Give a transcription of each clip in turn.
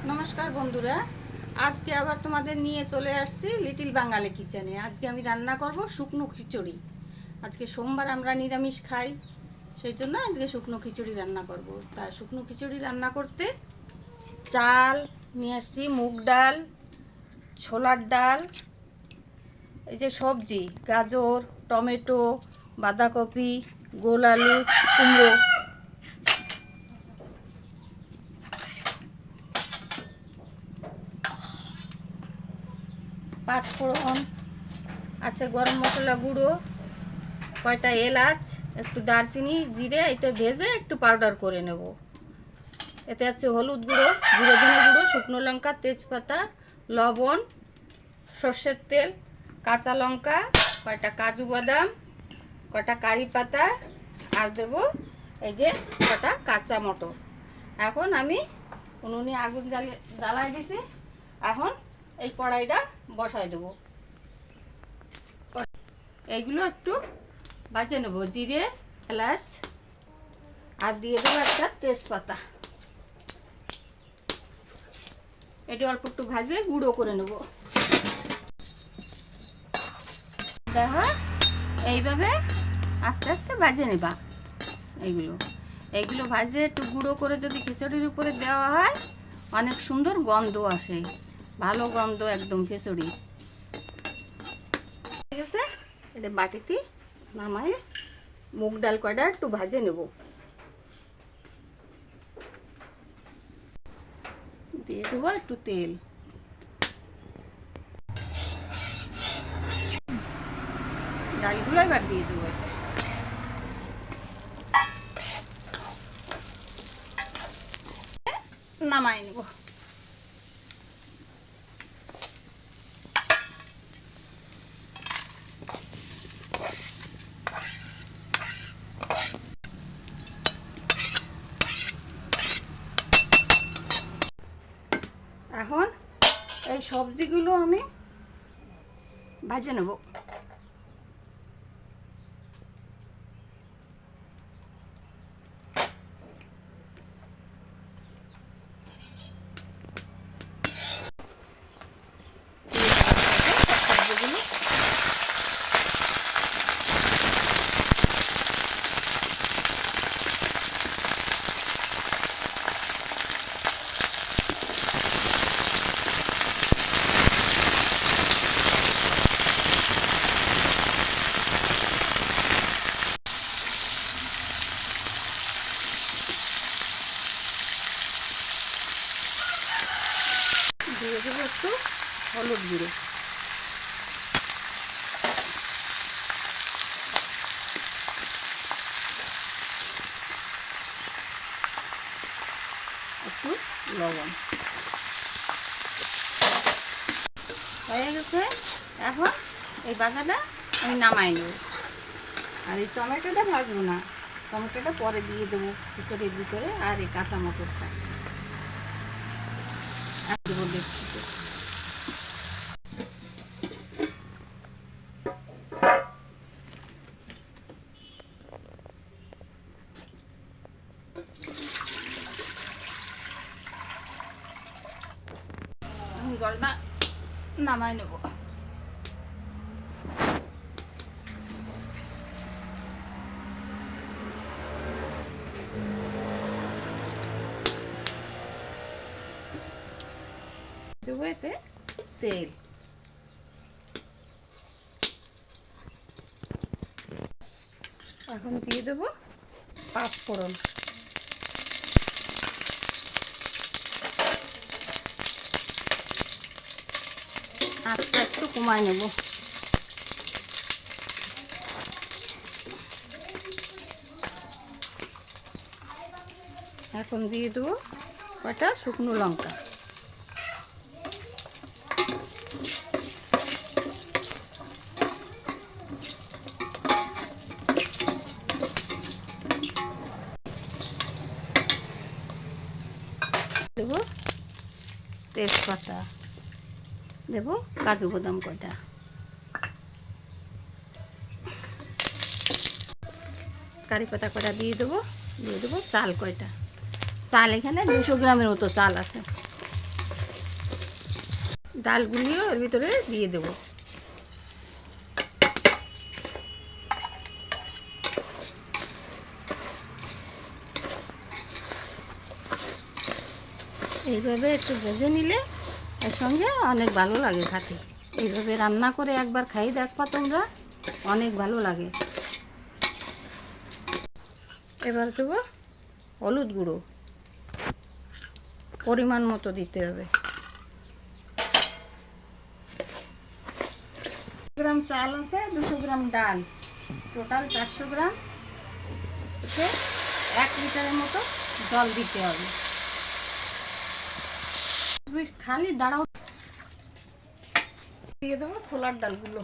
नमस्कार बंधुरा आज के आबार तुम्हारे निये चले आसछि लिटिल बांगाली किचेने। आज के आमी रान्ना करब शुकनो खिचुड़ी। आज के सोमवार आमरा निरामिष खाई, सेइजन्य आज के शुकनो खिचुड़ी रान्ना करब। ता शुकनो खिचुड़ी रान्ना करते चाल निये आसछि, मुग डाल, छोलार डाल, এই যে সবজি গাজর, টমেটো, বাঁধাকপি, গোল আলু, কুমড়ো, পাঁচফোড়ন আছে, গরম মশলা গুঁড়ো, কয়টা এলাচ, একটু দারচিনি, জিরে, এটা ভেজে একটু পাউডার করে নেব। এতে আছে হলুদ গুঁড়ো, জিরে ধনে গুঁড়ো, শুকনো লঙ্কা, তেজপাতা, লবণ, সর্ষের তেল, কাঁচা লঙ্কা, কয়টা কাজু বাদাম, কয়টা কারি পাতা, আর দেব এই যে কয়টা কাঁচা মটর। এখন আমি উনুনে আগুন জ্বালাই দিছি। এখন এই কড়াইটা বসাই দেব। এইগুলো একটু ভাজে নেব, জিরে, এলাচ, আর দিয়ে দেবো একটা তেজপাতা। এটা অল্প একটু ভাজে গুঁড়ো করে নেব। দেখো এইভাবে আস্তে আস্তে ভাজে নেবা। এইগুলো ভাজে একটু গুঁড়ো করে যদি খিচুড়ির উপরে দেওয়া হয় অনেক সুন্দর গন্ধ আসে, ভালো গন্ধ একদম খিচুড়ি। ঠিক আছে, এটা বাটিতে নামায়ে মুগ ডাল কয়টা একটু ভাজে নেব। দিয়ে দেবো একটু তেল, ডালগুলো এবার দিয়ে দেবো। নামাই নেব। এখন এই সবজিগুলো আমি ভাজে নেব। দিয়ে দেবো একটু হলুদ গুঁড়ো, একটু লবণ। হয়ে গেছে। এখন এই বাটাটা আমি নামাই নেব। আর এই টমেটোটা ভাজবো না, টমেটোটা পরে দিয়ে দেবো খিচুড়ির ভিতরে। আর এই কাঁচা মটরটা দেবো দেখতে। জলটা নামাই নেব। দেবো এতে তেল, এখন দিয়ে দেবো পাঁচফোড়ন, আস্তে একটু কমায় নেব। এখন দিয়ে দেবো কয়টা শুকনো লঙ্কা, দেবো তেজপাতা, দেবো কাজু বাদাম কয়টা, কারি পাতা কয়টা দিয়ে দেবো চাল কয়টা। চাল এখানে 200 গ্রামের মতো চাল আছে। ডালগুলিও এর ভিতরে দিয়ে দেব। এইভাবে একটু ভেজে নিলে এর সঙ্গে অনেক ভালো লাগে খেতে। এইভাবে রান্না করে একবার খাই দেখবা তোমরা, অনেক ভালো লাগে। এবার দেবো হলুদ গুঁড়ো, পরিমাণ মতো দিতে হবে। গ্রাম চাল আছে, 200 গ্রাম ডাল, টোটাল 400 গ্রাম। 1 লিটারের মতো জল দিতে হবে। খালি দাঁড়াও, দিয়ে দেবো ছোলার ডালগুলো।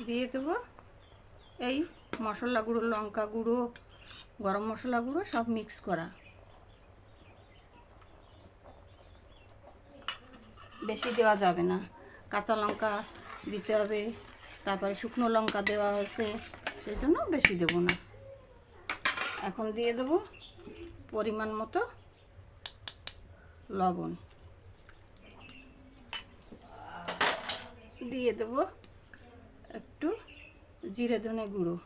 দিয়ে দেবো এই মশলা গুঁড়ো, লঙ্কা গুঁড়ো, গরম মশলা গুঁড়ো সব মিক্স করা। বেশি দেওয়া যাবে না, কাঁচা লঙ্কা দিতে হবে, তারপরে শুকনো লঙ্কা দেওয়া হয়েছে, সেই জন্য বেশি দেব না। এখন দিয়ে দেবো পরিমাণ মতো লবণ, দিয়ে দেবো একটু জিরে ধনে গুঁড়ো,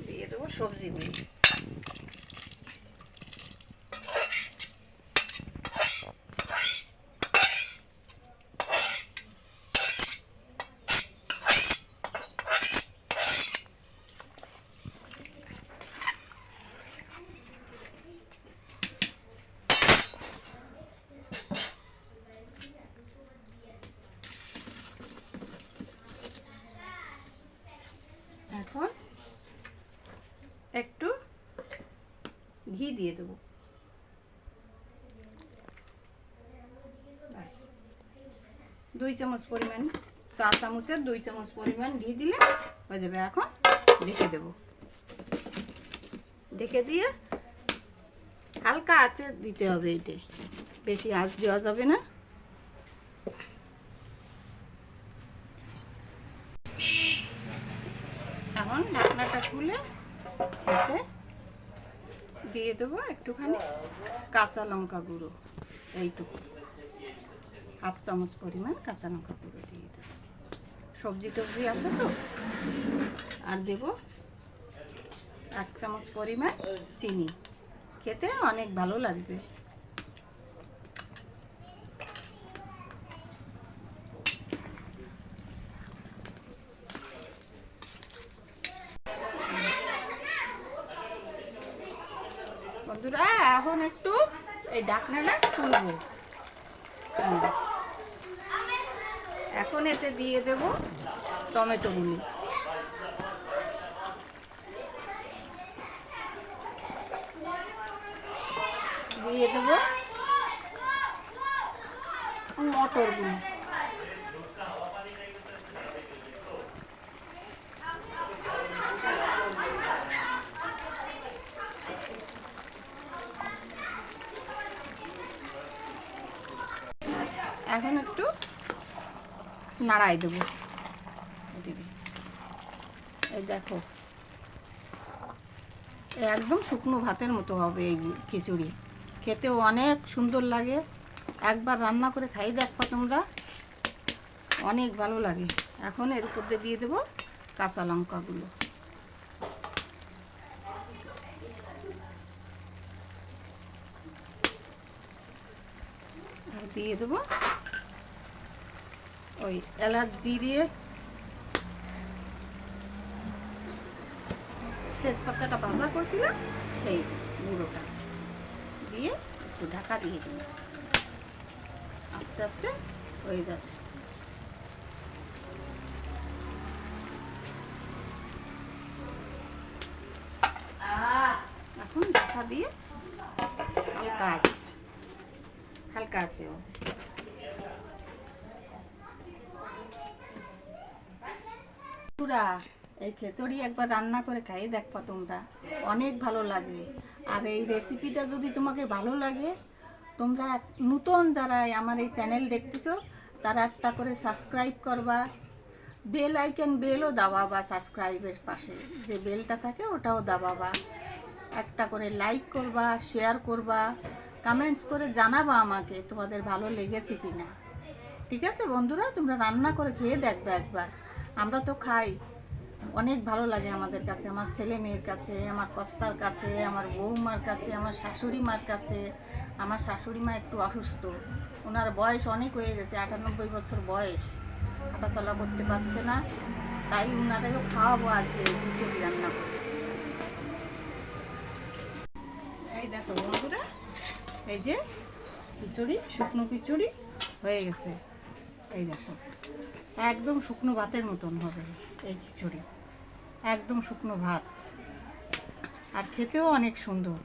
দিয়ে দেবো সবজি গুঁড়ো। এখন একটু ঘি দিয়ে দেবো, ব্যাস 2 চামচ পরিমাণ, 4 চামচের 2 চামচ পরিমাণ ঘি দিলে হয়ে যাবে। এখন ঢেকে দেব, ঢেকে দিয়ে হালকা আঁচে দিতে হবে। এটা বেশি আঁচ দেওয়া যাবে না। এখন ঢাকনাটা খুলে এতে দিয়ে দেবো একটুখানি কাঁচা লঙ্কা গুঁড়ো, এইটুকু 1/2 চামচ পরিমাণ কাঁচা লঙ্কা গুঁড়ো দিয়ে দেবো। সবজি টবজি আছে তো। আর দেব 1 চামচ পরিমাণ চিনি, খেতে অনেক ভালো লাগবে। বন্ধুরা এখন একটু এই ঢাকনাটা খুলবো। এখন এতে দিয়ে দেব টমেটোগুলি, দিয়ে দেব মটরগুলি, এখন একটু নাড়াই দেবো। এই দেখো একদম শুকনো ভাতের মতো হবে এই খিচুড়ি, খেতেও অনেক সুন্দর লাগে। একবার রান্না করে খাই দেখো তোমরা, অনেক ভালো লাগে। এখন এর উপর দিয়ে দেবো কাঁচা লঙ্কাগুলো, আর দিয়ে দেবো ওই এলাচ জিরে তেজপাতাটা ভাজা করছিলাম সেই গুঁড়োটা দিয়ে একটু ঢাকা দিয়ে দিই, আস্তে আস্তে হয়ে যাবে। এখন ঢাকা দিয়ে হালকা আছে পুরা এই খিচুড়ি একবার রান্না করে খাই দেখবা তোমরা, অনেক ভালো লাগে। আর এই রেসিপিটা যদি তোমাকে ভালো লাগে, তোমরা নতুন যারা আমার এই চ্যানেল দেখতেছো তারা একটা করে সাবস্ক্রাইব করবা, বেল আইকন বেলও দাবাবা, সাবস্ক্রাইবের পাশে যে বেলটা থাকে ওটাও দাবাবা, একটা করে লাইক করবা, শেয়ার করবা, কমেন্টস করে জানাবা আমাকে তোমাদের ভালো লেগেছে কি না। ঠিক আছে বন্ধুরা, তোমরা রান্না করে খেয়ে দেখবে একবার। আমরা তো খাই, অনেক ভালো লাগে আমাদের কাছে, আমার ছেলে মেয়ের কাছে, আমার কর্তার কাছে, আমার বৌমার কাছে, আমার শাশুড়ি মার কাছে। আমার শাশুড়ি মা একটু অসুস্থ, ওনার বয়স অনেক হয়ে গেছে, 98 বছর বয়স, হাঁটাচলা করতে পারছে না, তাই ওনারাও খাওয়াবো আজকে খিচুড়ি রান্না করে। এই দেখো বন্ধুরা, এই যে খিচুড়ি, শুকনো খিচুড়ি হয়ে গেছে। এই দেখো একদম শুকনো ভাতের মতন হবে এই খিচুড়ি, একদম শুকনো ভাত, আর খেতেও অনেক সুন্দর।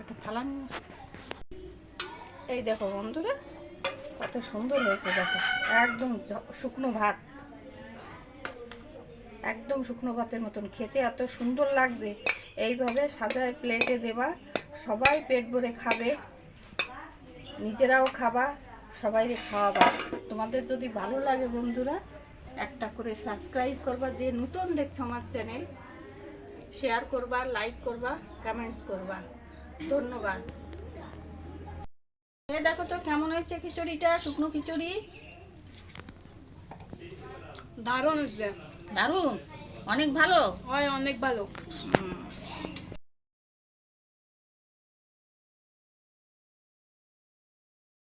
একটা থালা নিয়ে এই দেখো বন্ধুরা কত সুন্দর হয়েছে, দেখো একদম শুকনো ভাত, একদম শুকনো ভাতের মতন খেতে এত সুন্দর লাগবে। এইভাবে সাজায় প্লেটে দেবা, সবাই পেট ভরে খাবে, নিজেরাও খাবা, সবাইকে খাওয়াবা। তোমাদের যদি ভালো লাগে বন্ধুরা, একটা করে সাবস্ক্রাইব করবা, যে নতুন দেখছো আমার চ্যানেল, শেয়ার করবা, লাইক করবা, কমেন্টস করবা। ধন্যবাদ। দেখো তো কেমন হয়েছে খিচুড়িটা, শুকনো খিচুড়ি। দারুণ হচ্ছে। দারুণ, অনেক ভালো হয়, অনেক ভালো।